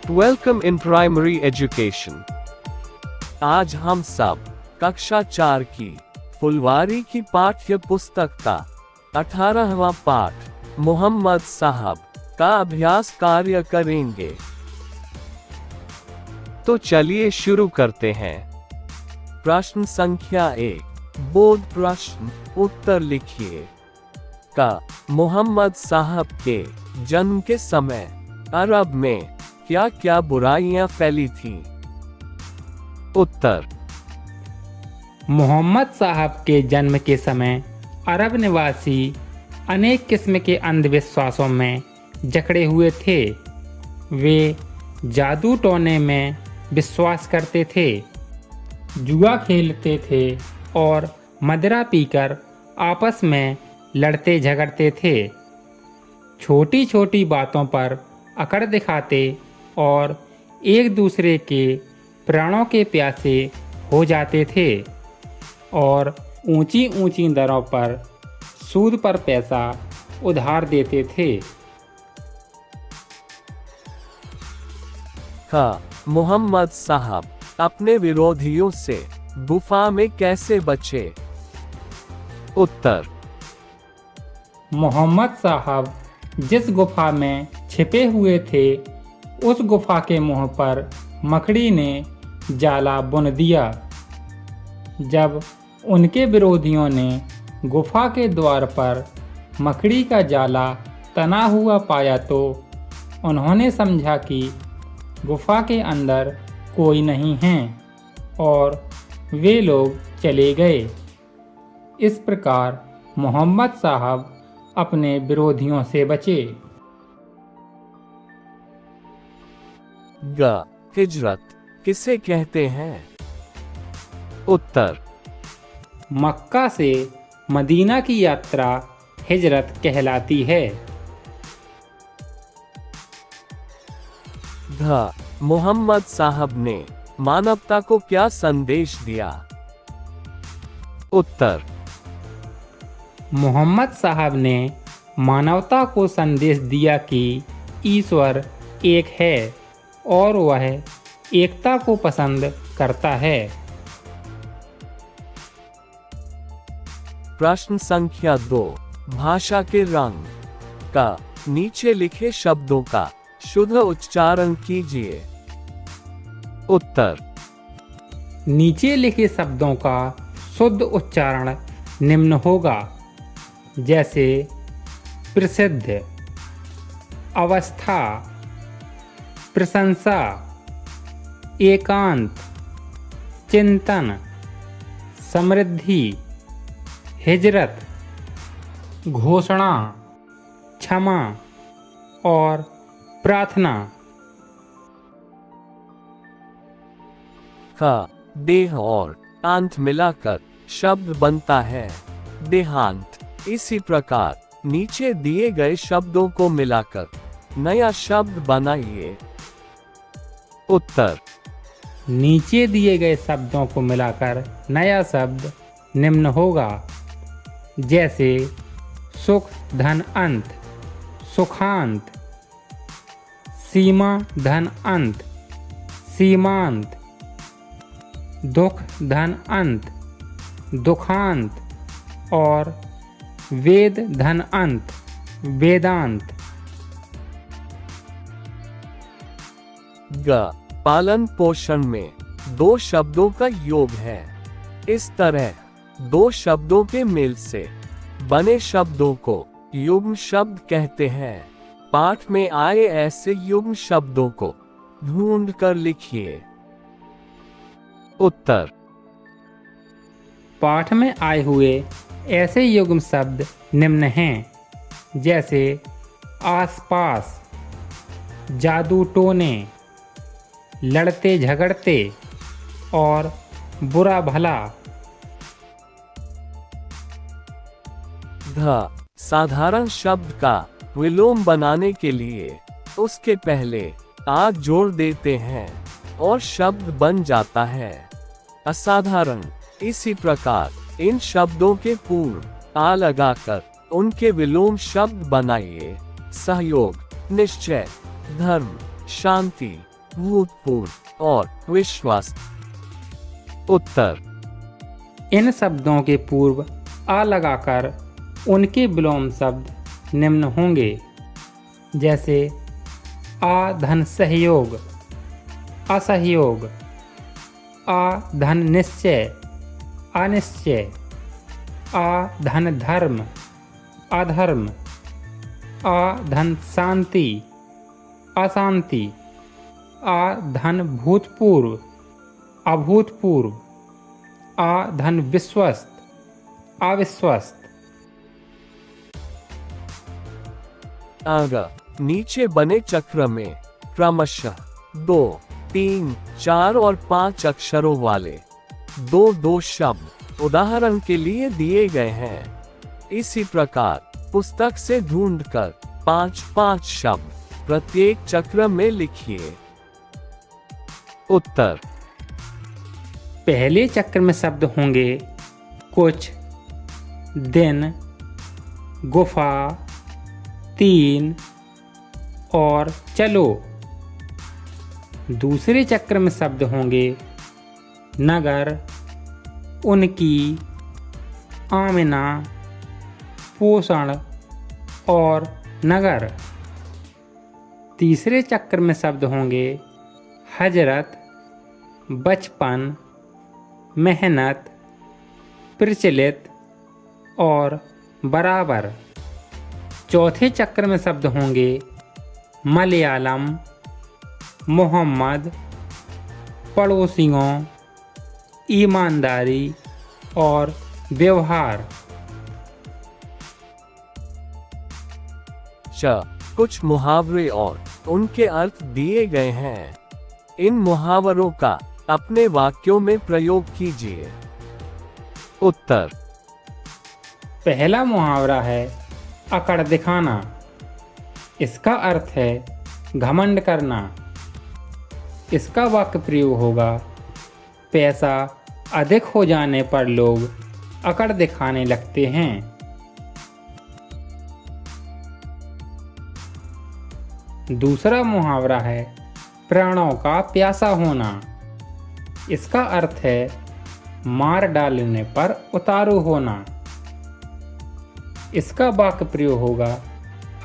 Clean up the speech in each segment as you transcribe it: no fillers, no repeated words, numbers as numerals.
Welcome in primary education. आज हम सब कक्षा 4 की फुलवारी की पाठ्य पुस्तक का 18वां पाठ मोहम्मद साहब का अभ्यास कार्य करेंगे। तो चलिए शुरू करते हैं। प्रश्न संख्या 1, बोध प्रश्न, उत्तर लिखिए। का मोहम्मद साहब के जन्म के समय अरब में क्या क्या बुराइयां फैली थीं? उत्तर। मोहम्मद साहब के जन्म के समय अरब निवासी अनेक किस्म के अंधविश्वासों में जकड़े हुए थे। वे जादू टोने में विश्वास करते थे, जुआ खेलते थे और मदिरा पीकर आपस में लड़ते झगड़ते थे। छोटी छोटी बातों पर अकड़ दिखाते और एक दूसरे के प्राणों के प्यासे हो जाते थे और ऊंची ऊंची दरों पर सूद पर पैसा उधार देते थे। का मोहम्मद साहब अपने विरोधियों से गुफा में कैसे बचे? उत्तर। मोहम्मद साहब जिस गुफा में छिपे हुए थे, उस गुफा के मुंह पर मकड़ी ने जाला बुन दिया। जब उनके विरोधियों ने गुफा के द्वार पर मकड़ी का जाला तना हुआ पाया तो उन्होंने समझा कि गुफा के अंदर कोई नहीं है और वे लोग चले गए। इस प्रकार मोहम्मद साहब अपने विरोधियों से बचे। ग हिजरत किसे कहते हैं? उत्तर। मक्का से मदीना की यात्रा हिजरत कहलाती है। ध मोहम्मद साहब ने मानवता को क्या संदेश दिया? उत्तर। मोहम्मद साहब ने मानवता को संदेश दिया कि ईश्वर एक है और वह एकता को पसंद करता है। प्रश्न संख्या 2, भाषा के रंग। का नीचे लिखे शब्दों का शुद्ध उच्चारण कीजिए। उत्तर। नीचे लिखे शब्दों का शुद्ध उच्चारण निम्न होगा, जैसे प्रसिद्ध, अवस्था, प्रशंसा, एकांत, चिंतन, समृद्धि, हिजरत, घोषणा, क्षमा और प्रार्थना। का देह और अंत मिलाकर शब्द बनता है देहांत। इसी प्रकार नीचे दिए गए शब्दों को मिलाकर नया शब्द बनाइए। उत्तर। नीचे दिए गए शब्दों को मिलाकर नया शब्द निम्न होगा, जैसे सुख धन अंत, सुखांत, सीमा धन अंत, सीमांत, दुख धन अंत, दुखांत और वेद धन अंत, वेदांत। ग पालन पोषण में दो शब्दों का योग है। इस तरह दो शब्दों के मेल से बने शब्दों को युग्म शब्द कहते हैं। पाठ में आए ऐसे युग्म शब्दों को ढूंढ कर लिखिए। उत्तर। पाठ में आए हुए ऐसे युग्म शब्द निम्न हैं, जैसे आसपास, जादू टोने, लड़ते झगड़ते और बुरा भला। ध साधारण शब्द का विलोम बनाने के लिए उसके पहले आ जोड़ देते हैं और शब्द बन जाता है असाधारण। इसी प्रकार इन शब्दों के पूर्ण आ लगाकर उनके विलोम शब्द बनाइए। सहयोग, निश्चय, धर्म, शांति, भूतपूर्व और विश्वास। उत्तर। इन शब्दों के पूर्व आ लगाकर उनके विलोम शब्द निम्न होंगे, जैसे आ धन सहयोग, असहयोग, आ धन निश्चय, अनिश्चय, आ धन धर्म, अधर्म, आ धन शांति, अशांति, आ धन भूतपूर्व, अभूतपूर्व, आ धन विश्वस्त, अविश्वस्त। आगा नीचे बने चक्र में क्रमशः 2, 3, 4 और 5 अक्षरों वाले 2-2 शब्द उदाहरण के लिए दिए गए हैं। इसी प्रकार पुस्तक से ढूंढकर 5-5 शब्द प्रत्येक चक्र में लिखिए। उत्तर। पहले चक्र में शब्द होंगे कुछ, दिन, गुफा, 3 और चलो। दूसरे चक्र में शब्द होंगे नगर, उनकी, आमिना, पोषण और नगर। तीसरे चक्र में शब्द होंगे हजरत, बचपन, मेहनत, प्रचलित और बराबर। चौथे चक्र में शब्द होंगे मलयालम, मोहम्मद, पड़ोसियों, ईमानदारी और व्यवहार। कुछ मुहावरे और उनके अर्थ दिए गए हैं। इन मुहावरों का अपने वाक्यों में प्रयोग कीजिए। उत्तर। पहला मुहावरा है अकड़ दिखाना। इसका अर्थ है घमंड करना। इसका वाक्य प्रयोग होगा पैसा अधिक हो जाने पर लोग अकड़ दिखाने लगते हैं। दूसरा मुहावरा है प्राणों का प्यासा होना। इसका अर्थ है मार डालने पर उतारू होना। इसका वाक्य प्रयोग होगा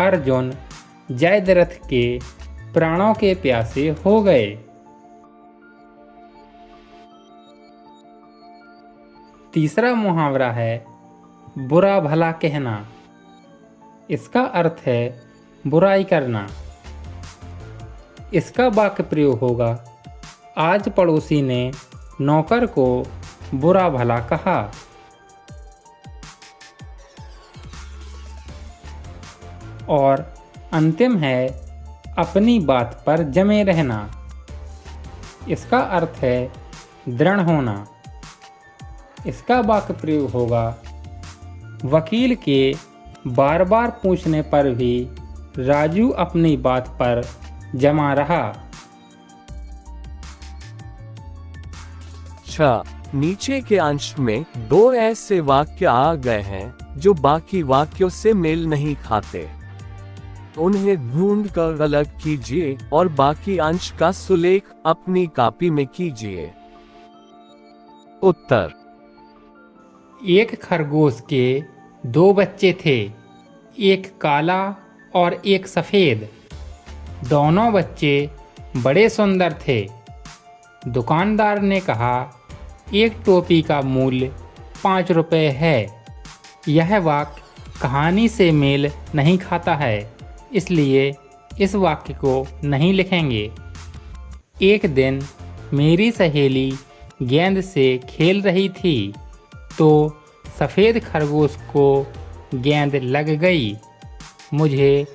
अर्जुन जयद्रथ के प्राणों के प्यासे हो गए। तीसरा मुहावरा है बुरा भला कहना। इसका अर्थ है बुराई करना। इसका वाक्य प्रयोग होगा आज पड़ोसी ने नौकर को बुरा भला कहा। और अंतिम है अपनी बात पर जमे रहना। इसका अर्थ है दृढ़ होना। इसका वाक्य प्रयोग होगा वकील के बार बार पूछने पर भी राजू अपनी बात पर जमा रहा। नीचे के अंश में 2 ऐसे वाक्य आ गए हैं जो बाकी वाक्यों से मेल नहीं खाते। उन्हें ढूंढकर अलग कीजिए और बाकी अंश का सुलेख अपनी कॉपी में कीजिए। उत्तर। एक खरगोश के 2 बच्चे थे, एक काला और एक सफेद। दोनों बच्चे बड़े सुंदर थे। दुकानदार ने कहा एक टोपी का मूल्य 5 रुपए है। यह वाक्य कहानी से मेल नहीं खाता है, इसलिए इस वाक्य को नहीं लिखेंगे। एक दिन मेरी सहेली गेंद से खेल रही थी तो सफ़ेद खरगोश को गेंद लग गई। मुझे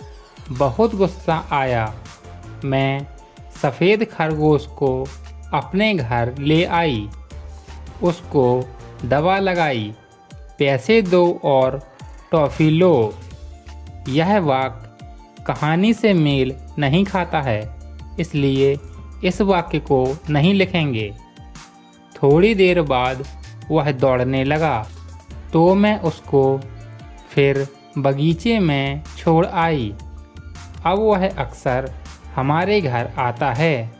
बहुत गुस्सा आया। मैं सफ़ेद खरगोश को अपने घर ले आई, उसको दवा लगाई, पैसे दो और टॉफ़ी लो। यह वाक्य कहानी से मेल नहीं खाता है, इसलिए इस वाक्य को नहीं लिखेंगे। थोड़ी देर बाद वह दौड़ने लगा तो मैं उसको फिर बगीचे में छोड़ आई। अब वह अक्सर हमारे घर आता है।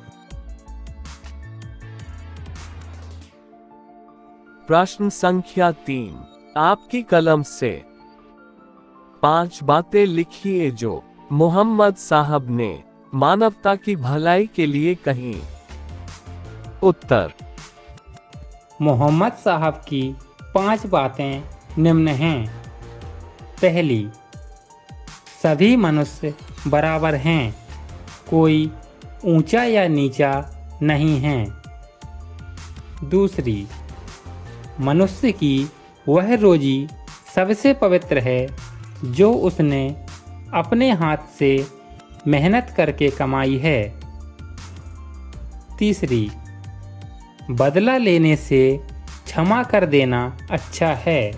प्रश्न संख्या 3, आपकी कलम से 5 बातें लिखिए जो मोहम्मद साहब ने मानवता की भलाई के लिए कही। उत्तर, मोहम्मद साहब की 5 बातें निम्न हैं। पहली, सभी मनुष्य बराबर हैं, कोई ऊंचा या नीचा नहीं है। दूसरी, मनुष्य की वह रोजी सबसे पवित्र है जो उसने अपने हाथ से मेहनत करके कमाई है। तीसरी, बदला लेने से क्षमा कर देना अच्छा है।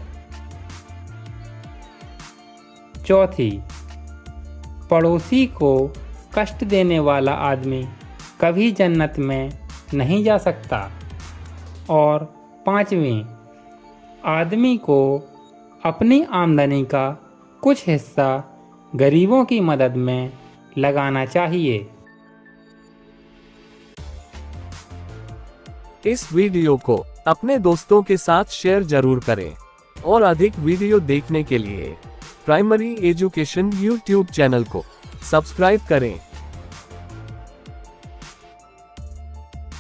चौथी, पड़ोसी को कष्ट देने वाला आदमी कभी जन्नत में नहीं जा सकता। और पांचवी, आदमी को अपनी आमदनी का कुछ हिस्सा गरीबों की मदद में लगाना चाहिए। इस वीडियो को अपने दोस्तों के साथ शेयर जरूर करें और अधिक वीडियो देखने के लिए प्राइमरी एजुकेशन यूट्यूब चैनल को सब्सक्राइब करें।